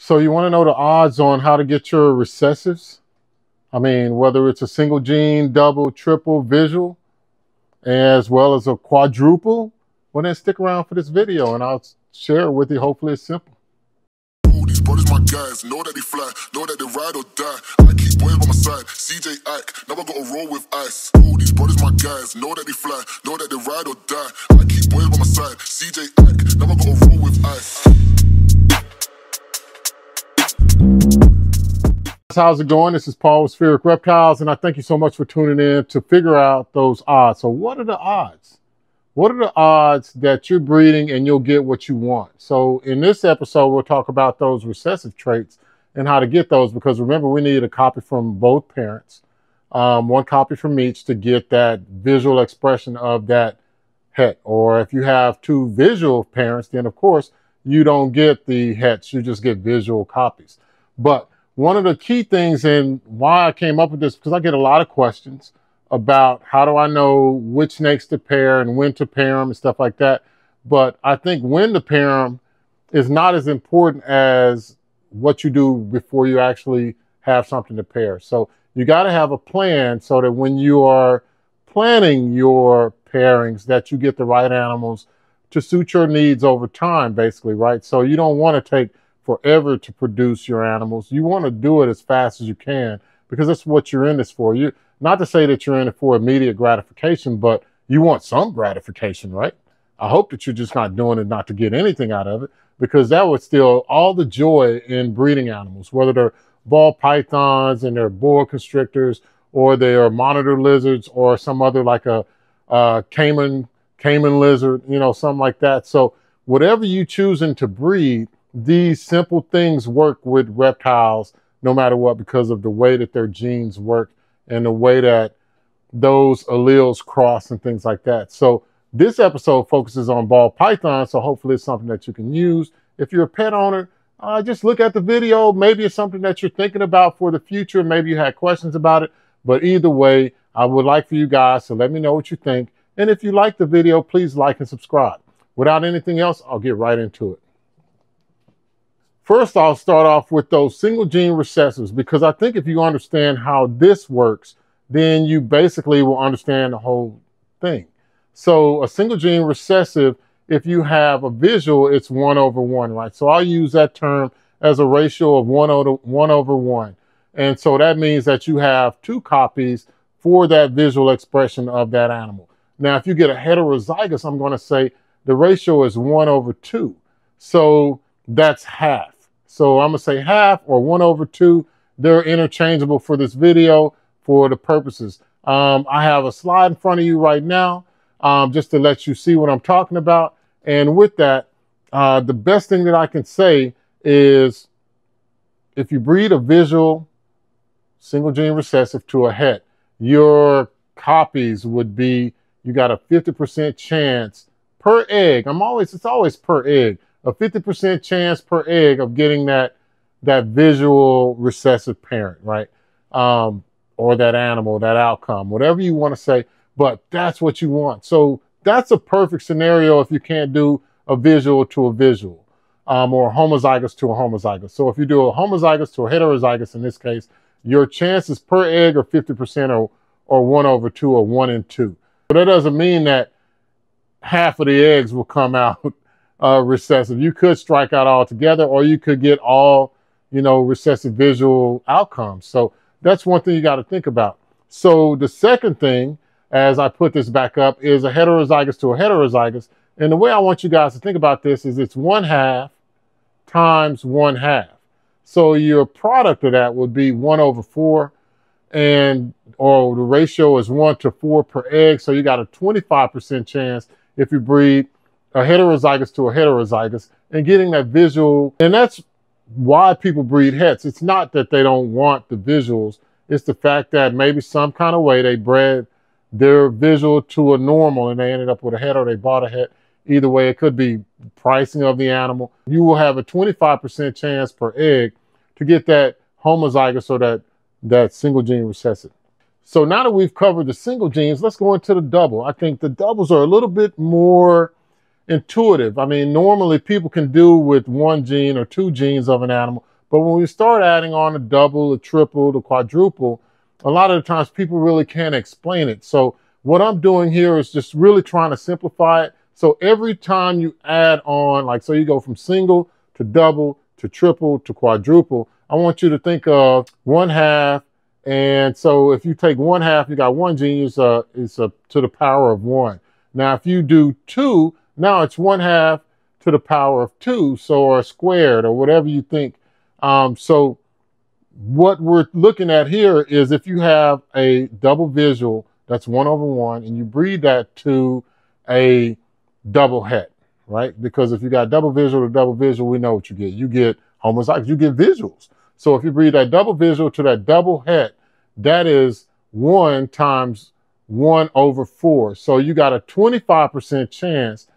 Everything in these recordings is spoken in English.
So you want to know the odds on how to get your recessives? I mean, whether it's a single gene, double, triple, visual, as well as a quadruple, well then stick around for this video and I'll share it with you. Hopefully it's simple. These brothers my guys, know that they fly, know that they ride or die. I keep boys by my side, CJ Ike, never gotta roll with ice. These brothers my guys, know that they fly, know that they ride or die. I keep boys by my side, CJ Ike, never gotta roll with ice. How's it going? This is Paul with Spheric Reptiles, and I thank you so much for tuning in to figure out those odds. So what are the odds? What are the odds that you're breeding and you'll get what you want? So in this episode, we'll talk about those recessive traits and how to get those, because remember, we need a copy from both parents, one copy from each to get that visual expression of that het. Or if you have two visual parents, then of course you don't get the hets, you just get visual copies. But one of the key things and why I came up with this, because I get a lot of questions about how do I know which snakes to pair and when to pair them and stuff like that. But I think when to pair them is not as important as what you do before you actually have something to pair. So you got to have a plan so that when you are planning your pairings that you get the right animals to suit your needs over time, basically, right? So you don't want to take forever to produce your animals. You want to do it as fast as you can, because that's what you're in this for. You, not to say that you're in it for immediate gratification, but you want some gratification, right? I hope that you're just not doing it not to get anything out of it, because that would steal all the joy in breeding animals, whether they're ball pythons and they're boa constrictors, or they are monitor lizards, or some other like a caiman lizard, you know, something like that. So whatever you choosing to breed, these simple things work with reptiles no matter what, because of the way that their genes work and the way that those alleles cross and things like that. So this episode focuses on ball python, so hopefully it's something that you can use. If you're a pet owner, just look at the video. Maybe it's something that you're thinking about for the future. Maybe you had questions about it. But either way, I would like for you guys to let me know what you think. And if you like the video, please like and subscribe. Without anything else, I'll get right into it. First, I'll start off with those single gene recessives, because I think if you understand how this works, then you basically will understand the whole thing. So a single gene recessive, if you have a visual, it's 1/1, right? So I'll use that term as a ratio of 1/1. And so that means that you have two copies for that visual expression of that animal. Now, if you get a heterozygous, I'm going to say the ratio is 1/2. So that's half. So I'm going to say half or 1/2. They're interchangeable for this video for the purposes. I have a slide in front of you right now, just to let you see what I'm talking about. And with that, the best thing that I can say is if you breed a visual single gene recessive to a het, your copies would be, you got a 50% chance per egg. It's always per egg. A 50% chance per egg of getting that visual recessive parent, right? Or that animal, that outcome, whatever you want to say, but that's what you want. So that's a perfect scenario if you can't do a visual to a visual, or a homozygous to a homozygous. So if you do a homozygous to a heterozygous, in this case, your chances per egg are 50% or 1/2 or 1 in 2. But that doesn't mean that half of the eggs will come out recessive. You could strike out altogether, or you could get all, you know, recessive visual outcomes. So that's one thing you got to think about. So the second thing, as I put this back up, is a heterozygous to a heterozygous. And the way I want you guys to think about this is it's 1/2 times 1/2. So your product of that would be 1/4, or the ratio is 1/4 per egg. So you got a 25% chance if you breed a heterozygous to a heterozygous and getting that visual. And that's why people breed hets. It's not that they don't want the visuals. It's the fact that maybe some kind of way they bred their visual to a normal and they ended up with a het, or they bought a het. Either way, it could be pricing of the animal. You will have a 25% chance per egg to get that homozygous or that single gene recessive. So now that we've covered the single genes, let's go into the double. I think the doubles are a little bit more intuitive. I mean, normally people can do with one gene or two genes of an animal, but when we start adding on a double, a triple, a quadruple, a lot of the times people really can't explain it. So what I'm doing here is just really trying to simplify it. So every time you add on, like, so you go from single to double to triple to quadruple, I want you to think of 1/2. And so if you take 1/2, you got one gene, is to the power of 1. Now, if you do 2, now it's 1/2 to the power of 2, so, or squared, or whatever you think. So what we're looking at here is if you have a double visual that's 1/1, and you breed that to a double het, right? Because if you got double visual to double visual, we know what you get. You get homozygous, you get visuals. So if you breed that double visual to that double het, that is 1 times 1/4. So you got a 25% chance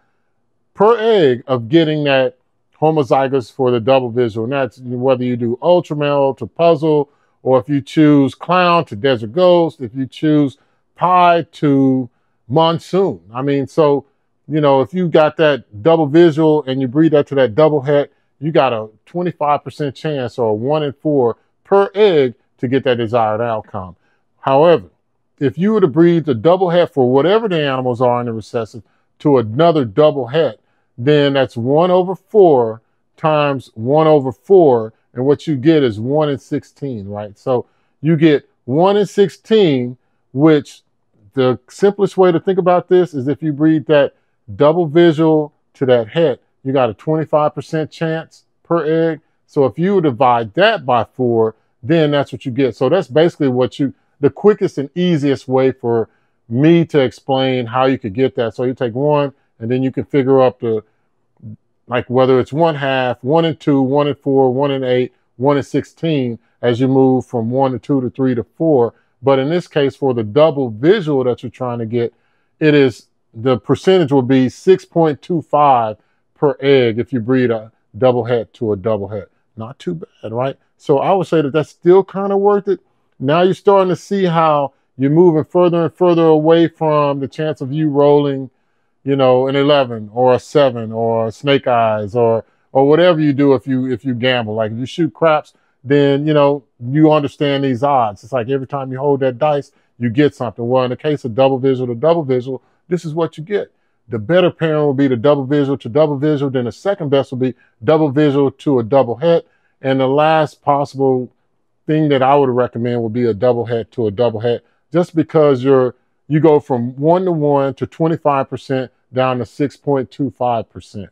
per egg of getting that homozygous for the double visual. And that's whether you do ultramel to puzzle, or if you choose clown to desert ghost, if you choose pie to monsoon. I mean, so, you know, if you got that double visual and you breed that to that double het, you got a 25% chance, or 1 in 4 per egg, to get that desired outcome. However, if you were to breed the double het for whatever the animals are in the recessive to another double het, then that's 1/4 times 1/4, and what you get is 1 in 16, right? So you get 1 in 16, which the simplest way to think about this is if you breed that double visual to that het, you got a 25% chance per egg. So if you divide that by 4, then that's what you get. So that's basically the quickest and easiest way for me to explain how you could get that. So you take 1, and then you can figure up like whether it's 1/2, 1 in 2, 1 in 4, 1 in 8, 1 in 16, as you move from 1 to 2 to 3 to 4. But in this case, for the double visual that you're trying to get, the percentage will be 6.25 per egg if you breed a double het to a double het. Not too bad, right? So I would say that that's still kind of worth it. Now you're starting to see how you're moving further and further away from the chance of you rolling, you know, an 11 or a 7 or snake eyes or whatever you do if you gamble. Like if you shoot craps, then, you know, you understand these odds. It's like every time you hold that dice, you get something. Well, in the case of double visual to double visual, this is what you get. The better pairing will be the double visual to double visual. Then the second best will be double visual to a double het. And the last possible thing that I would recommend would be a double het to a double het, just because you go from 1/1 to 25% down to 6.25%.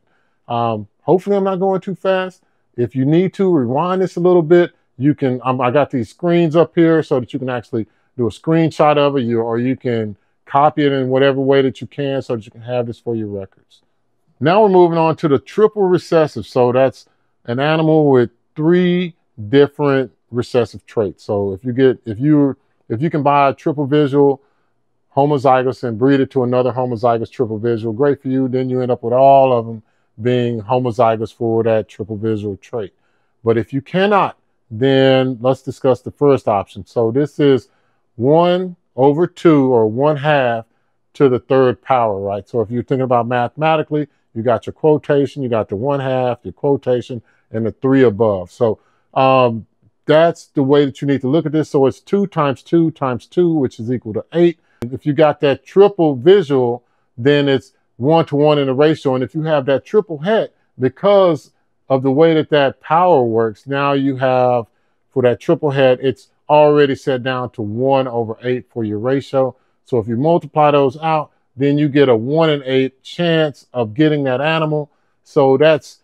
Hopefully I'm not going too fast. If you need to rewind this a little bit, you can, I got these screens up here so that you can actually do a screenshot of it, or you can copy it in whatever way that you can so that you can have this for your records. Now we're moving on to the triple recessive. So that's an animal with 3 different recessive traits. So if you can buy a triple visual homozygous and breed it to another homozygous triple visual, great for you. Then you end up with all of them being homozygous for that triple visual trait. But if you cannot, then let's discuss the first option. So this is 1/2 or 1/2 to the 3rd power, right? So if you're thinking about mathematically, you got your quotation, you got the 1/2, your quotation, and the 3 above. So that's the way that you need to look at this. So it's 2 times 2 times 2, which is equal to 8. If you got that triple visual, then it's 1-to-1 in the ratio. And if you have that triple het, because of the way that power works, now you have, for that triple het, it's already set down to 1/8 for your ratio. So if you multiply those out, then you get a 1 in 8 chance of getting that animal. So that's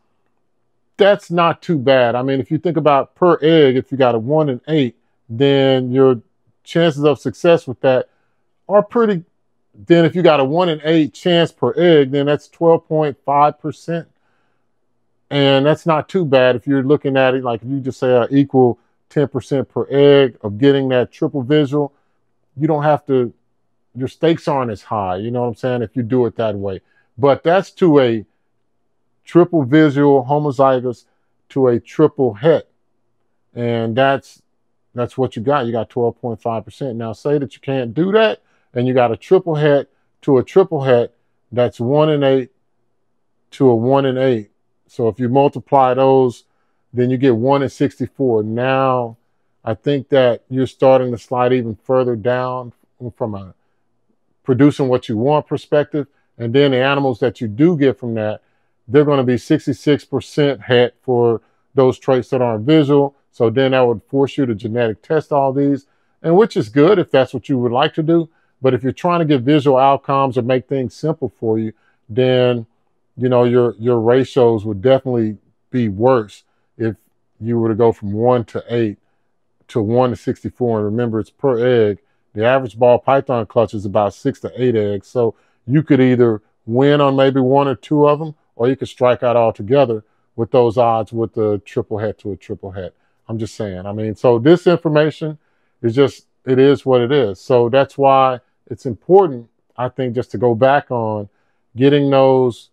not too bad. I mean, if you think about per egg, if you got a 1 in 8, then your chances of success with that are pretty. Then if you got a 1 in 8 chance per egg, then that's 12.5%. And that's not too bad if you're looking at it like if you just say an equal 10% per egg of getting that triple visual. You don't have to, your stakes aren't as high, you know what I'm saying, if you do it that way. But that's to a triple visual homozygous to a triple het. And that's what you got. You got 12.5%. Now say that you can't do that, and you got a triple het to a triple het, that's 1 in 8 to a 1 in 8. So if you multiply those, then you get 1 in 64. Now, I think that you're starting to slide even further down from a producing what you want perspective. And then the animals that you do get from that, they're going to be 66% het for those traits that aren't visual. So then that would force you to genetic test all these, and which is good if that's what you would like to do. But if you're trying to get visual outcomes or make things simple for you, then your ratios would definitely be worse if you were to go from 1 to 8 to 1 to 64. And remember, it's per egg. The average ball python clutch is about 6 to 8 eggs. So you could either win on maybe 1 or 2 of them, or you could strike out altogether with those odds with the triple het to a triple het. I'm just saying. I mean, so this information is just, it is what it is. So that's why it's important, I think, just to go back on getting those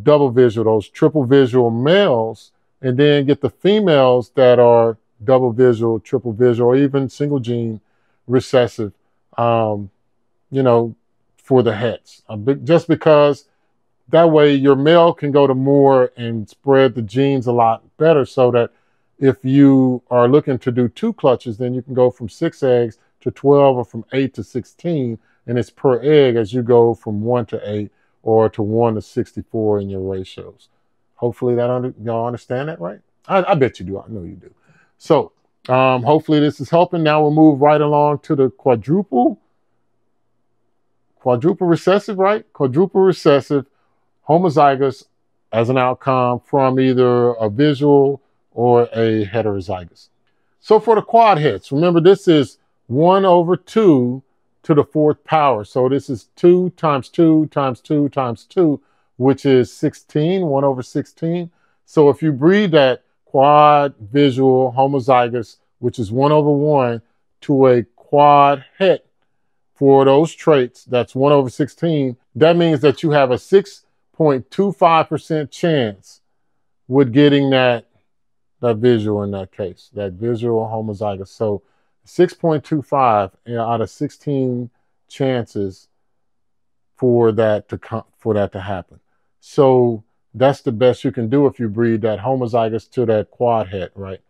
double visual, those triple visual males, and then get the females that are double visual, triple visual, or even single gene recessive, for the hets. Just because that way your male can go to more and spread the genes a lot better, so that if you are looking to do 2 clutches, then you can go from 6 eggs to 12 or from 8 to 16, and it's per egg as you go from 1 to 8 or to 1 to 64 in your ratios. Hopefully y'all understand that, right? I bet you do. I know you do. So hopefully this is helping. Now we'll move right along to the quadruple recessive, right? Quadruple recessive homozygous as an outcome from either a visual or a heterozygous. So for the quad hets, remember this is 1 over 2 to the 4th power. So this is 2 times 2 times 2 times 2, which is 16, 1 over 16. So if you breed that quad visual homozygous, which is 1 over 1, to a quad het for those traits, that's 1 over 16, that means that you have a 6.25% chance with getting that visual in that case, that visual homozygous. So 6.25 out of 16 chances for that to happen. So that's the best you can do if you breed that homozygous to that quad het, right?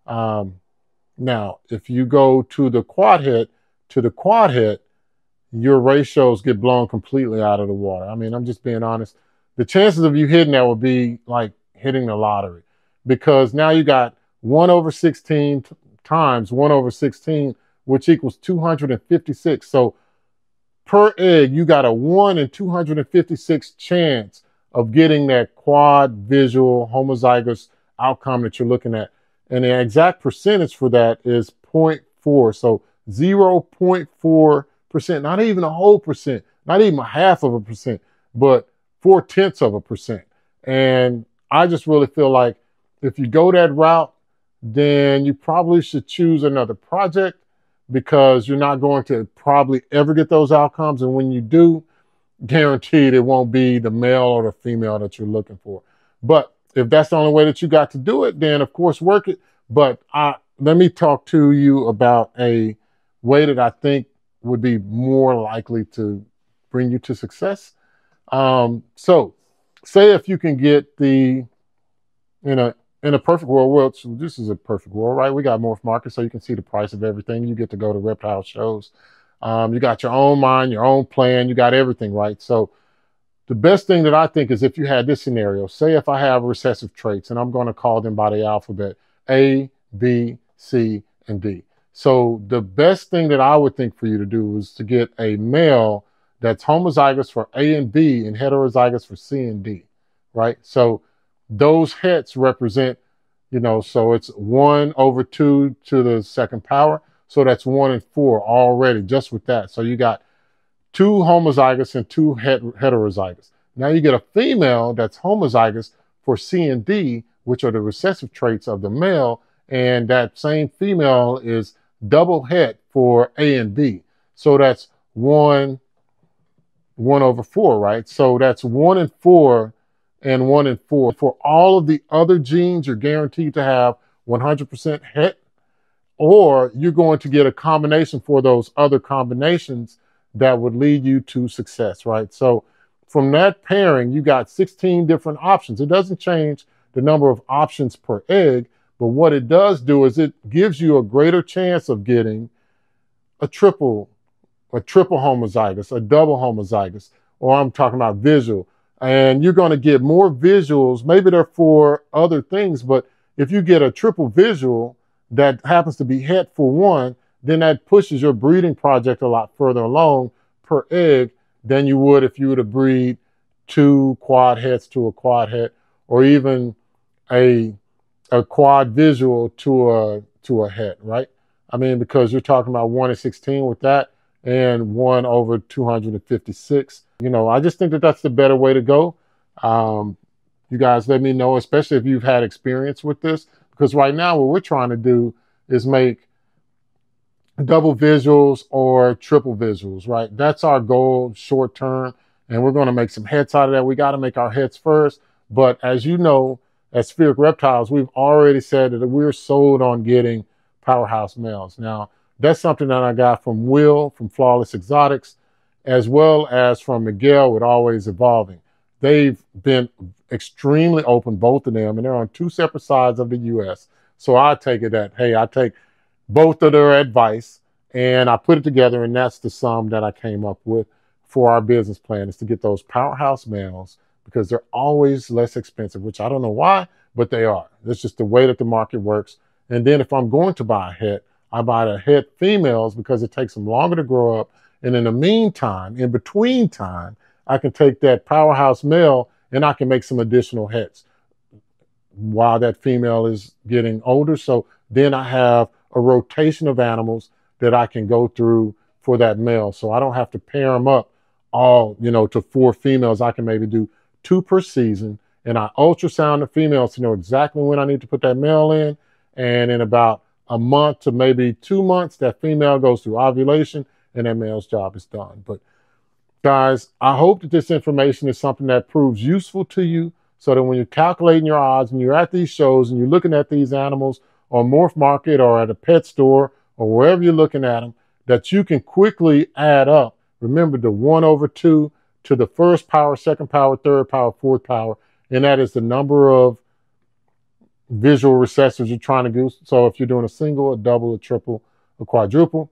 Now, if you go to the quad het, your ratios get blown completely out of the water. I mean, I'm just being honest. The chances of you hitting that would be like hitting the lottery, because now you got 1 over 16 times 1 over 16, which equals 256. So per egg, you got a 1 in 256 chance of getting that quad visual homozygous outcome that you're looking at. And the exact percentage for that is 0.4. So 0.4%, not even a whole percent, not even a half of a percent, but 0.4%. And I just really feel like if you go that route, then you probably should choose another project, because you're not going to probably ever get those outcomes. And when you do, guaranteed it won't be the male or the female that you're looking for. But if that's the only way that you got to do it, then of course work it. But let me talk to you about a way that I think would be more likely to bring you to success. So say if you can get in a perfect world, so this is a perfect world, right? We got Morph Market, so you can see the price of everything. You get to go to reptile shows. You got your own mind, your own plan. You got everything, right? So the best thing that I think is if you had this scenario, say if I have recessive traits, and I'm going to call them by the alphabet, A, B, C, and D. So the best thing that I would think for you to do is to get a male that's homozygous for A and B and heterozygous for C and D, right? So those hets represent, so it's 1 over 2 to the 2nd power. So that's 1 in 4 already just with that. So you got 2 homozygous and 2 heterozygous. Now you get a female that's homozygous for C and D, which are the recessive traits of the male. And that same female is double het for A and B. So that's 1 over 4, right? So that's 1 in 4 and 1 in 4. For all of the other genes, you're guaranteed to have 100% het, or you're going to get a combination for those other combinations that would lead you to success, right? So from that pairing, you got 16 different options. It doesn't change the number of options per egg, but what it does do is it gives you a greater chance of getting a triple homozygous, a double homozygous, or I'm talking about visual. And you're going to get more visuals. Maybe they're for other things, but if you get a triple visual that happens to be het for one, then that pushes your breeding project a lot further along per egg than you would if you were to breed 2 quad hets to a quad het, or even a quad visual to a het, right? I mean, because you're talking about 1 in 16 with that and 1 over 256. You know, I just think that that's the better way to go. You guys let me know, especially if you've had experience with this, because right now what we're trying to do is make double visuals or triple visuals, right? That's our goal short term, and we're going to make some hets out of that. We got to make our hets first, but as you know, at Spheric Reptiles, we've already said that we're sold on getting powerhouse males. Now, that's something that I got from Will, from Flawless Exotics, as well as from Miguel with Always Evolving. They've been extremely open, both of them, and they're on 2 separate sides of the U.S. So I take it that, hey, I take both of their advice and I put it together, and that's the sum that I came up with for our business plan, is to get those powerhouse males, because they're always less expensive, which I don't know why, but they are. That's just the way that the market works. And then if I'm going to buy a het, I buy the het females because it takes them longer to grow up. And in the meantime, in between time, I can take that powerhouse male and I can make some additional hets while that female is getting older. So then I have a rotation of animals that I can go through for that male. So I don't have to pair them up all, you know, to 4 females. I can maybe do 2 per season, and I ultrasound the females to know exactly when I need to put that male in. And in about a month to maybe 2 months, that female goes through ovulation and that male's job is done. But guys, I hope that this information is something that proves useful to you, so that when you're calculating your odds and you're at these shows and you're looking at these animals on Morph Market or at a pet store or wherever you're looking at them, that you can quickly add up. Remember the 1 over 2 to the first power, second power, third power, fourth power, and that is the number of visual recessives you're trying to do. So if you're doing a single, a double, a triple, a quadruple,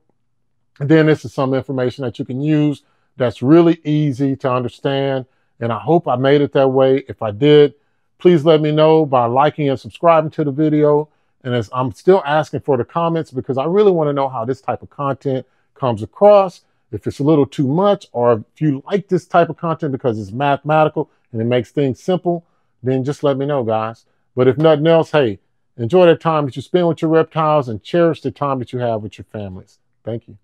and then this is some information that you can use that's really easy to understand. And I hope I made it that way. If I did, please let me know by liking and subscribing to the video. And as I'm still asking for the comments, because I really want to know how this type of content comes across. If it's a little too much, or if you like this type of content because it's mathematical and it makes things simple, then just let me know, guys. But if nothing else, hey, enjoy that time that you spend with your reptiles and cherish the time that you have with your families. Thank you.